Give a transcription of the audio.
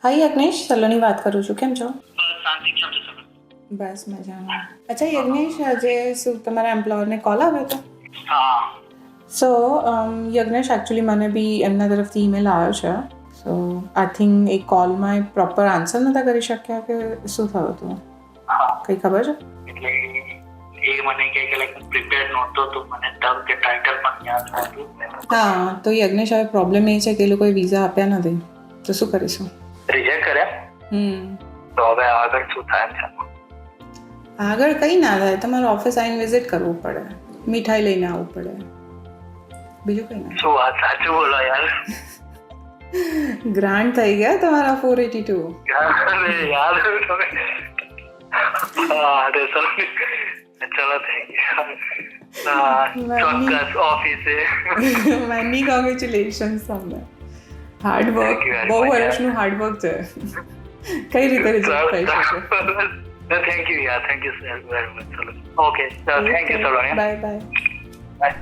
હાય યજ્ઞેશ, સલોની વાત કરું છું. કેમ છો? શાંતિ, કેમ છે સર? બસ મજામાં. અચ્છા યજ્ઞેશ, આજે શું તમારા એમ્પ્લોયરને કોલ આવ્યો હતો? હા. સો યજ્ઞેશ, એકચ્યુઅલી મને બી એમના તરફથી ઈમેલ આવ્યો છે. સો આઈ થિંક એ કોલમાં એ પ્રોપર આન્સર નહોતા કરી શક્યા કે શું થયું હતું? હા, કંઈ ખબર છે? એટલે એ મને કહે કે લાઈક પ્રિપેર્ડ નહોતો તો મને ટર્મ કે ટાઇટલ પણ યાદ નહોતું. હા, તો યજ્ઞેશ, હવે પ્રોબ્લેમ એ છે કે એ લોકોએ વિઝા આપ્યા નથી, તો શું કરીશું? રિજેક્ટ કર્યા? તો હવે આગળ શું થાય છે? આગળ કંઈ ના થાય, તમારે ઓફિસ આવીને વિઝિટ કરવું પડે, મીઠાઈ લઈને આવવું પડે, બીજું કંઈ ના. શું વાત, સાચું બોલો યાર. ગ્રાન્ટ થઈ ગયા તમારા 482. અરે યાર તમે અરે સર ચલો થઈ ગયા. ચોક્કસ ઓફિસે મેની કોંગ્રેચ્યુલેશન્સ તમને. હાર્ડવર્ક, બહુ વર્ષનું હાર્ડવર્ક છે. કઈ રીતે રિઝલ્ટ થઈ શકે? થેન્ક યુ યાર, થેન્ક યુ વેરી મચ. ચલો okay, thank you sir. Bye bye. By.